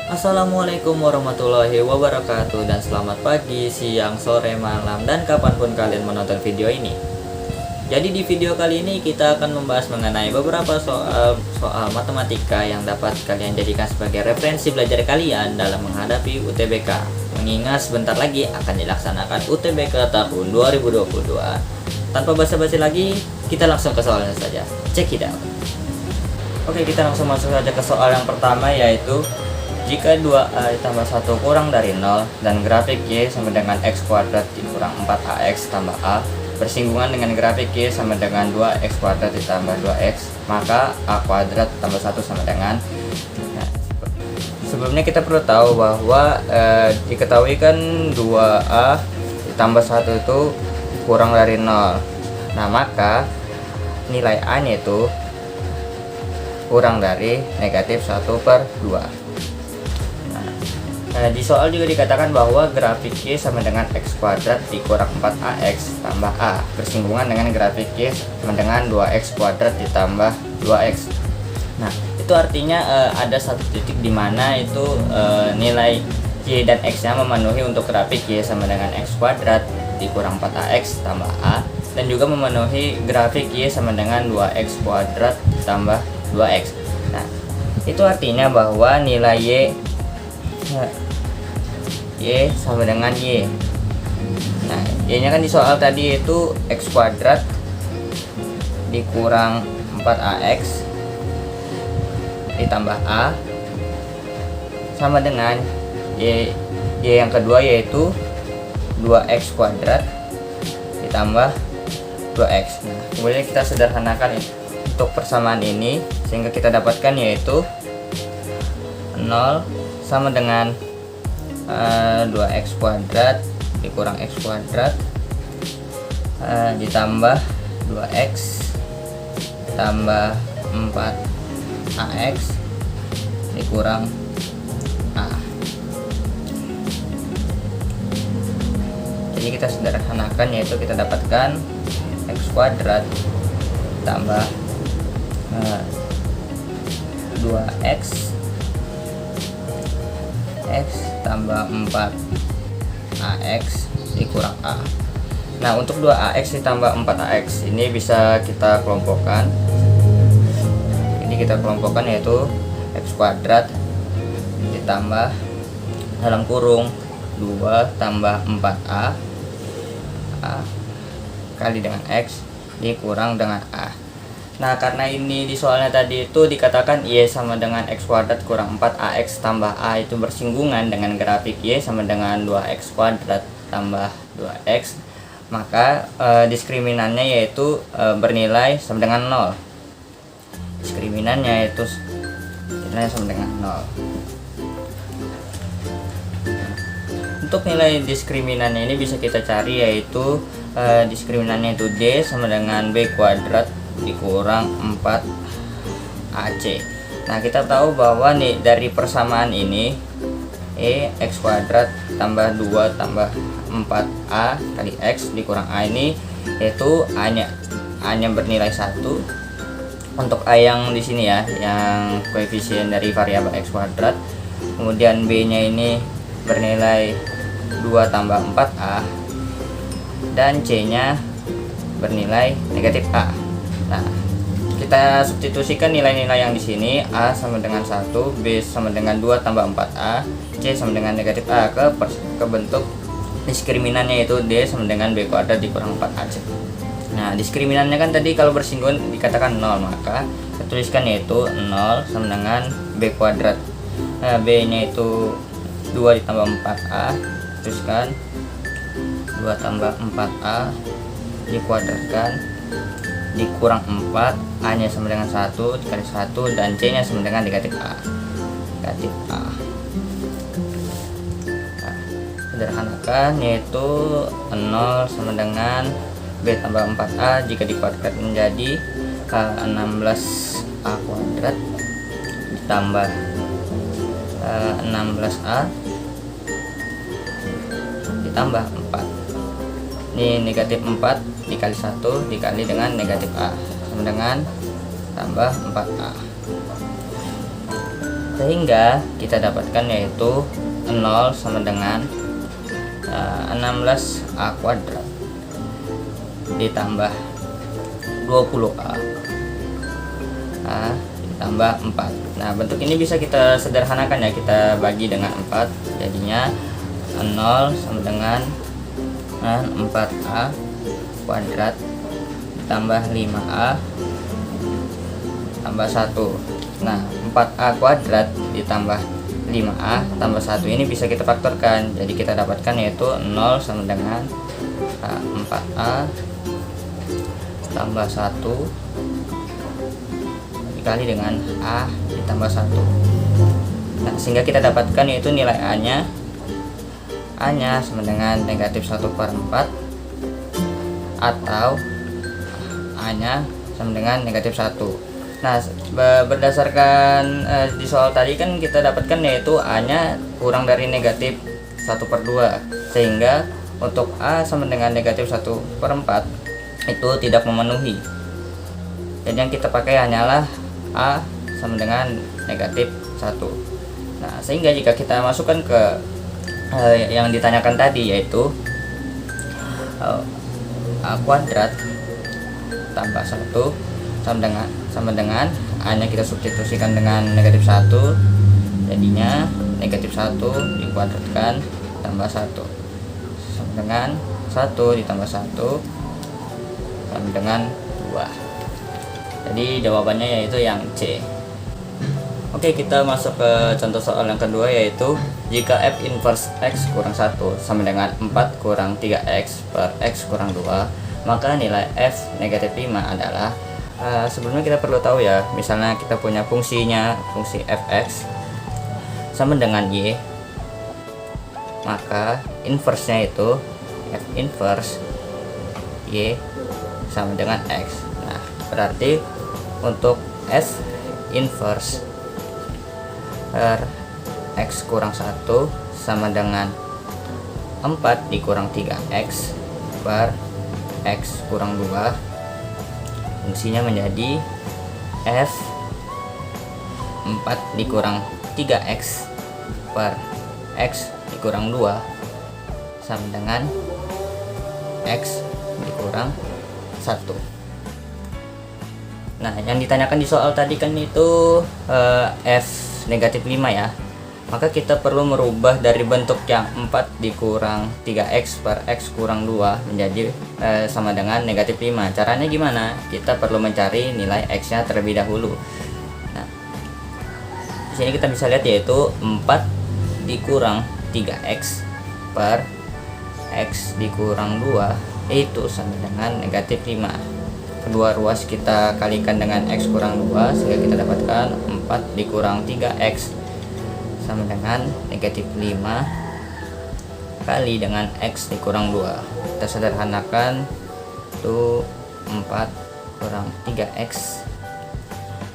Assalamualaikum warahmatullahi wabarakatuh, dan selamat pagi, siang, sore, malam, dan kapanpun kalian menonton video ini. Jadi di video kali ini kita akan membahas mengenai beberapa soal matematika yang dapat kalian jadikan sebagai referensi belajar kalian dalam menghadapi UTBK. Mengingat sebentar lagi akan dilaksanakan UTBK tahun 2022. Tanpa basa-basi lagi, kita langsung ke soalnya saja. Check it out. Oke, kita langsung masuk saja ke soal yang pertama, yaitu jika 2A ditambah 1 kurang dari 0 dan grafik Y sama dengan X kuadrat dikurang 4AX tambah A bersinggungan dengan grafik Y sama dengan 2X kuadrat ditambah 2X, maka A kuadrat tambah 1 sama dengan. Nah, sebelumnya kita perlu tahu bahwa diketahui kan 2A ditambah 1 itu kurang dari 0. Nah, maka nilai A nya itu kurang dari negatif 1/2. Di soal juga dikatakan bahwa grafik Y sama dengan X kuadrat dikurang 4AX tambah A bersinggungan dengan grafik Y sama dengan 2X kuadrat ditambah 2X. Nah, itu artinya ada satu titik di mana itu nilai Y dan X nya memenuhi untuk grafik Y sama dengan X kuadrat dikurang 4AX tambah A, dan juga memenuhi grafik Y sama dengan 2X kuadrat ditambah 2X. Nah, itu artinya bahwa nilai Y sama dengan Y. Nah, Y nya kan di soal tadi itu X kuadrat dikurang 4AX ditambah A sama dengan Y yang kedua, yaitu 2X kuadrat ditambah 2X. Nah, kemudian kita sederhanakan untuk persamaan ini sehingga kita dapatkan yaitu 0 sama dengan 2X kuadrat dikurang X kuadrat ditambah 2X tambah 4AX dikurang A. Jadi kita sederhanakan, yaitu kita dapatkan X kuadrat tambah 2X tambah 4AX dikurang A. Nah, untuk 2AX ditambah 4AX ini bisa kita kelompokkan. Ini kita kelompokkan, yaitu X kuadrat ditambah dalam kurung 2 tambah 4A kali dengan X dikurang dengan A. Nah, karena ini di soalnya tadi itu dikatakan Y sama dengan X kuadrat kurang 4AX tambah A itu bersinggungan dengan grafik Y sama dengan 2X kuadrat tambah 2X, maka diskriminannya yaitu bernilai sama dengan 0. Diskriminannya yaitu nilai sama dengan 0. Untuk nilai diskriminannya ini bisa kita cari, yaitu diskriminannya itu D sama dengan B kuadrat dikurang 4AC. Nah, kita tahu bahwa nih dari persamaan ini X kuadrat tambah 2 tambah 4A kali X dikurang A ini, yaitu A nya bernilai 1 untuk A yang di sini ya, yang koefisien dari variabel X kuadrat. Kemudian B nya ini bernilai 2 tambah 4A, dan C nya bernilai negatif A. Nah, kita substitusikan nilai-nilai yang di sini. A sama dengan 1, B sama dengan 2 tambah 4A, C sama dengan negatif A ke bentuk diskriminannya, yaitu D sama dengan B kuadrat dikurang 4AC. Nah, diskriminannya kan tadi kalau bersinggungan dikatakan 0, maka kita tuliskan yaitu 0 sama dengan B kuadrat. Nah, B nya itu 2 ditambah 4A, tuliskan 2 tambah 4A dikuadratkan dikurang 4, A nya sama dengan 1 dikali 1, dan C nya sama dengan negatif A. Negatif A. Nah, sederhanakan, yaitu 0 sama dengan B tambah 4A jika dikuadratkan menjadi 16A kuadrat ditambah 16A ditambah 4. Ini negatif 4 dikali 1 dikali dengan negatif A sama dengan tambah 4A. sehingga kita dapatkan yaitu 0 sama dengan 16A kuadrat ditambah 20A ditambah 4. Nah, bentuk ini bisa kita sederhanakan ya, kita bagi dengan 4, jadinya 0 sama dengan 4A kuadrat ditambah 5A tambah 1. Nah, 4A kuadrat ditambah 5A tambah 1 ini bisa kita faktorkan, jadi kita dapatkan yaitu 0 sama dengan 4A tambah 1 dikali dengan A ditambah 1. Nah, sehingga kita dapatkan yaitu nilai A nya sama dengan negatif 1/4 atau A nya sama dengan negatif 1. Nah, berdasarkan di soal tadi kan kita dapatkan yaitu A nya kurang dari negatif 1/2, sehingga untuk A sama dengan negatif 1/4 itu tidak memenuhi. Jadi yang kita pakai hanyalah A sama dengan negatif 1. Nah, sehingga jika kita masukkan ke yang ditanyakan tadi yaitu A kuadrat tambah 1 sama dengan A nya kita substitusikan dengan negatif 1, jadinya negatif 1 dikuadratkan tambah 1 sama dengan 1 ditambah 1 sama dengan 2. Jadi jawabannya yaitu yang C. Oke, kita masuk ke contoh soal yang kedua, yaitu jika f inverse x kurang 1 sama dengan 4 kurang 3x per x kurang 2, maka nilai f negatif 5 adalah sebelumnya kita perlu tahu ya, misalnya kita punya fungsi fx sama dengan y, maka inverse-nya itu f inverse y sama dengan x. Nah, berarti untuk f inverse per x kurang 1 sama dengan 4 dikurang 3x per x kurang 2, fungsinya menjadi f 4 dikurang 3x per x dikurang 2 sama dengan x dikurang 1. Nah, yang ditanyakan di soal tadi kan itu f negatif 5 ya, maka kita perlu merubah dari bentuk yang 4 dikurang 3x per x kurang 2 menjadi sama dengan negatif 5. Caranya gimana? Kita perlu mencari nilai x nya terlebih dahulu. Nah, di sini kita bisa lihat yaitu 4 dikurang 3x per x dikurang 2 itu sama dengan negatif 5. Kedua ruas kita kalikan dengan x kurang 2, sehingga kita dapatkan 4 dikurang 3x sama dengan negatif 5 kali dengan x dikurang 2. Kita sederhanakan itu 4 kurang 3x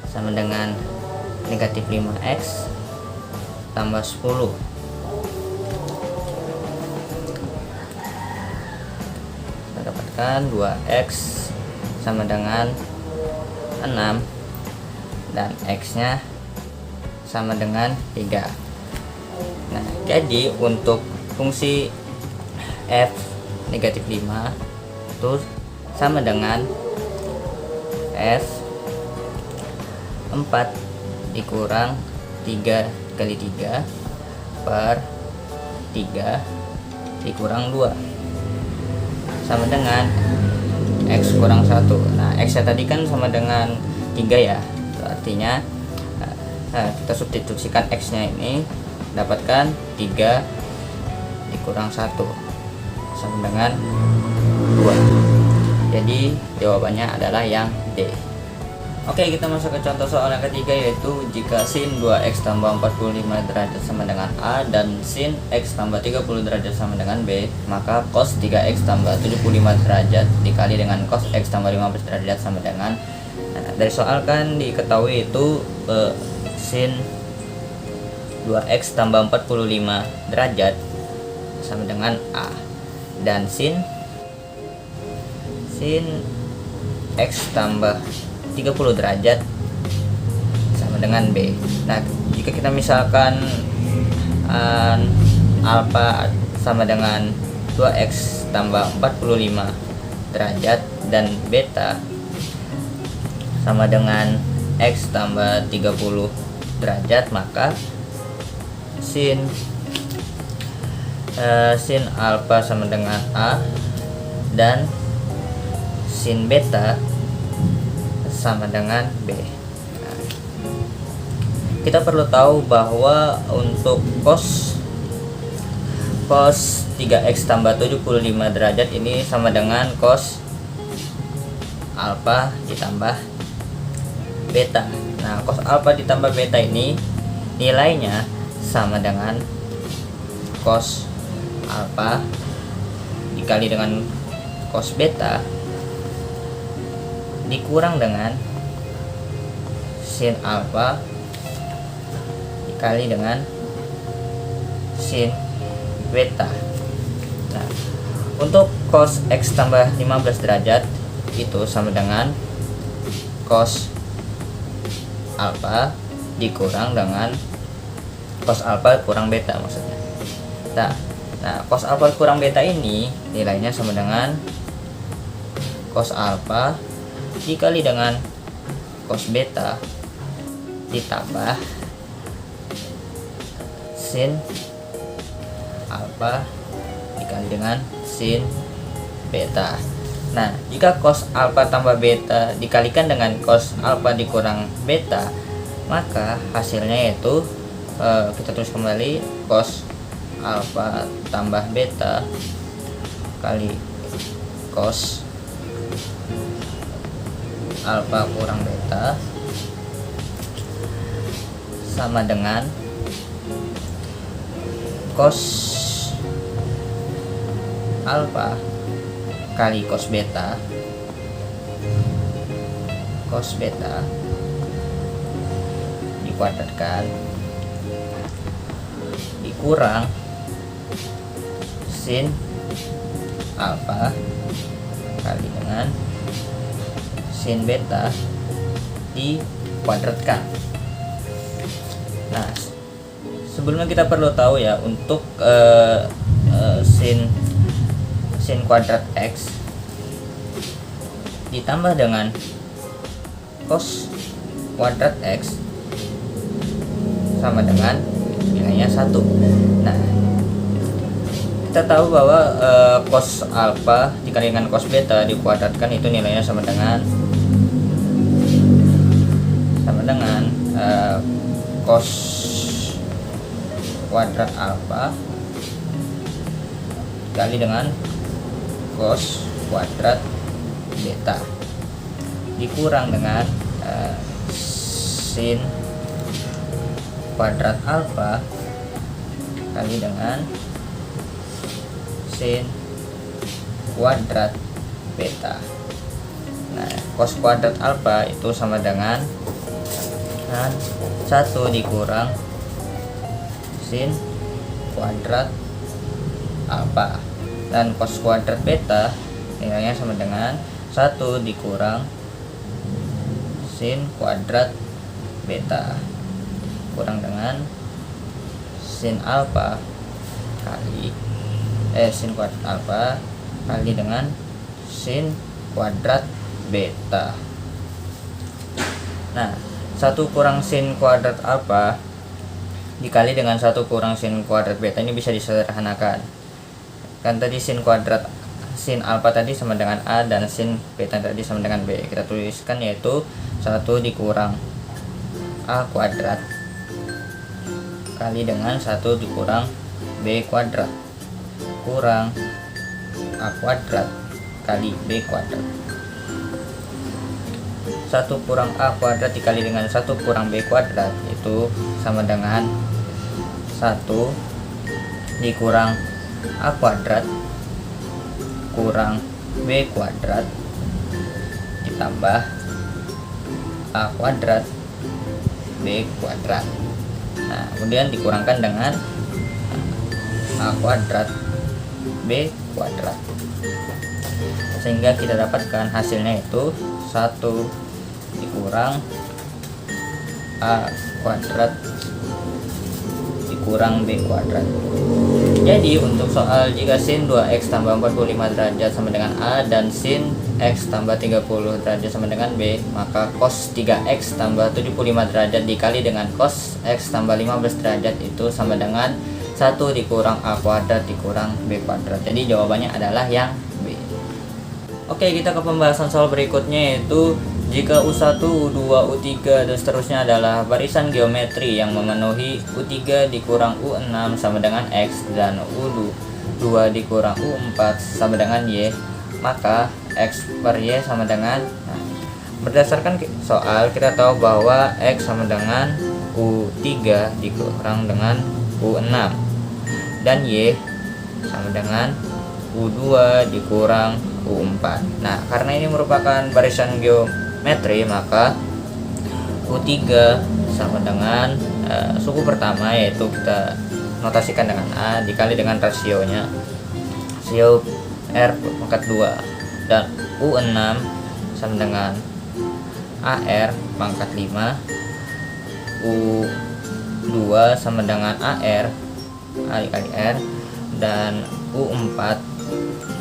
sama dengan negatif 5x tambah 10. Kita dapatkan 2x sama dengan 6 dan x nya sama dengan 3. Nah, jadi untuk fungsi f negatif 5 itu sama dengan f 4 dikurang 3 kali 3 per 3 dikurang 2 sama dengan x kurang 1. Nah, x nya tadi kan sama dengan 3 ya, itu artinya kita substitusikan x nya ini, dapatkan 3 dikurang 1 sama dengan 2. Jadi jawabannya adalah yang D. Oke, kita masuk ke contoh soal yang ketiga, yaitu jika sin 2x tambah 45 derajat sama dengan A dan sin x tambah 30 derajat sama dengan B, maka cos 3x tambah 75 derajat dikali dengan cos x tambah 15 derajat sama dengan, dari soal kan diketahui itu sin 2x tambah 45 derajat sama dengan A dan sin x tambah 30 derajat sama dengan B. Nah, jika kita misalkan alfa sama dengan 2x tambah 45 derajat dan beta sama dengan x tambah 30 derajat, maka sin alfa sama dengan A dan sin beta sama dengan B. Nah, kita perlu tahu bahwa untuk cos 3x tambah 75 derajat ini sama dengan cos alfa ditambah beta. Nah, cos alfa ditambah beta ini nilainya sama dengan cos alfa dikali dengan cos beta dikurang dengan sin alfa dikali dengan sin beta. Nah, untuk cos x tambah 15 derajat itu sama dengan cos alfa dikurang dengan cos alfa kurang beta maksudnya. Nah, cos alfa kurang beta ini nilainya sama dengan cos alfa dikali dengan cos beta ditambah sin alfa dikali dengan sin beta. Nah, jika cos alfa tambah beta dikalikan dengan cos alfa dikurang beta, maka hasilnya yaitu kita tulis kembali cos alfa tambah beta kali cos alfa kurang beta sama dengan cos alfa kali cos beta dikuadratkan dikurang sin alfa kali dengan sin beta dikuadratkan. Nah, sebelumnya kita perlu tahu ya, untuk sin kuadrat x ditambah dengan cos kuadrat x sama dengan nilainya 1. Nah, kita tahu bahwa cos alfa dikali dengan cos beta dikuadratkan itu nilainya sama dengan cos kuadrat alfa dikali dengan cos kuadrat beta dikurang dengan sin kuadrat alfa kali dengan sin kuadrat beta. Nah, cos kuadrat alfa itu sama dengan 1 dikurang sin kuadrat alfa, dan cos kuadrat beta nilainya sama dengan 1 dikurang sin kuadrat beta kurang dengan sin alfa kali sin kuadrat alfa kali dengan sin kuadrat beta. Nah, 1 kurang sin kuadrat alfa dikali dengan 1 kurang sin kuadrat beta ini bisa disederhanakan. Kan tadi sin alfa tadi sama dengan A dan sin beta tadi sama dengan B. Kita tuliskan yaitu 1 dikurang A kuadrat kali dengan 1 dikurang B kuadrat kurang A kuadrat kali B kuadrat. 1 kurang A kuadrat dikali dengan 1 kurang B kuadrat itu sama dengan 1 dikurang A kuadrat kurang B kuadrat ditambah A kuadrat B kuadrat. Nah, kemudian dikurangkan dengan A kuadrat B kuadrat, sehingga kita dapatkan hasilnya itu 1 dikurang A kuadrat dikurang B kuadrat. Jadi untuk soal jika sin 2x tambah 45 derajat sama dengan A dan sin x tambah 30 derajat sama dengan B, maka cos 3x tambah 75 derajat dikali dengan cos x tambah 15 derajat itu sama dengan 1 dikurang A kuadrat dikurang B kuadrat. Jadi jawabannya adalah yang B. Oke, kita ke pembahasan soal berikutnya, yaitu jika U1, U2, U3 dan seterusnya adalah barisan geometri yang memenuhi U3 dikurang U6 sama dengan X dan U2 dikurang U4 sama dengan Y, maka X per Y sama dengan, berdasarkan soal kita tahu bahwa X sama dengan U3 dikurang dengan U6 dan Y sama dengan U2 dikurang U4. Nah, karena ini merupakan barisan geometri, maka U3 sama dengan suku pertama, yaitu kita notasikan dengan A dikali dengan rasionya, rasio R pangkat 2, dan U6 sama dengan AR pangkat 5, U2 sama dengan AR A dikali R, dan U4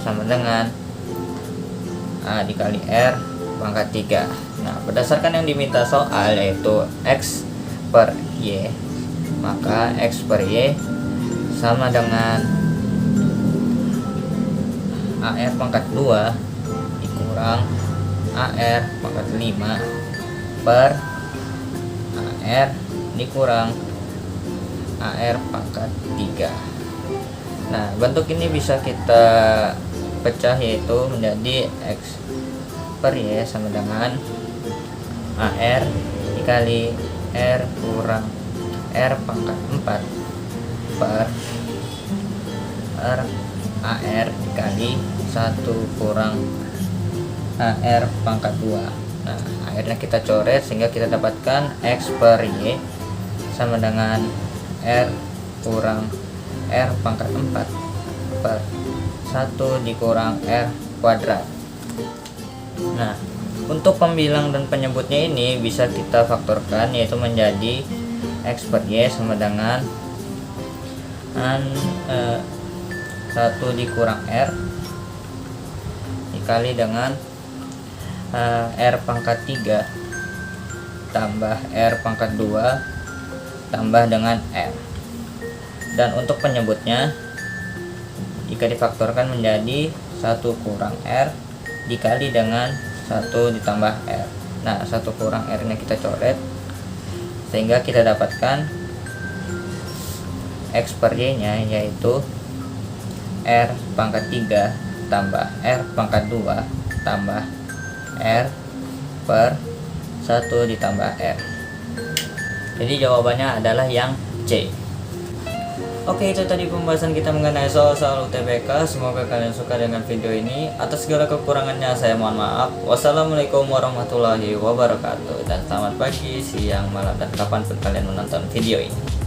sama dengan A dikali R pangkat 3. Nah, berdasarkan yang diminta soal yaitu X per Y, maka X per Y sama dengan AR pangkat 2 dikurang AR pangkat 5 per AR dikurang AR pangkat 3. Nah, bentuk ini bisa kita pecah, yaitu menjadi X per Y sama dengan AR dikali R kurang R pangkat 4 per AR dikali 1 kurang AR pangkat 2. Nah, akhirnya kita coret sehingga kita dapatkan X per Y sama dengan R kurang R pangkat 4 per 1 dikurang R kuadrat. Nah, untuk pembilang dan penyebutnya ini bisa kita faktorkan, yaitu menjadi X per Y sama dengan 1 dikurang R dikali dengan R pangkat 3 tambah R pangkat 2 tambah dengan R. Dan untuk penyebutnya jika difaktorkan menjadi 1 kurang R dikali dengan 1 ditambah R. Nah, 1 kurang R nya kita coret sehingga kita dapatkan X per Y nya yaitu R pangkat 3 tambah R pangkat 2 tambah R per 1 ditambah R. Jadi jawabannya adalah yang C. Oke, itu tadi pembahasan kita mengenai soal-soal UTBK. Semoga kalian suka dengan video ini. Atas segala kekurangannya saya mohon maaf. Wassalamualaikum warahmatullahi wabarakatuh. Dan selamat pagi, siang, malam, dan kapanpun kalian menonton video ini.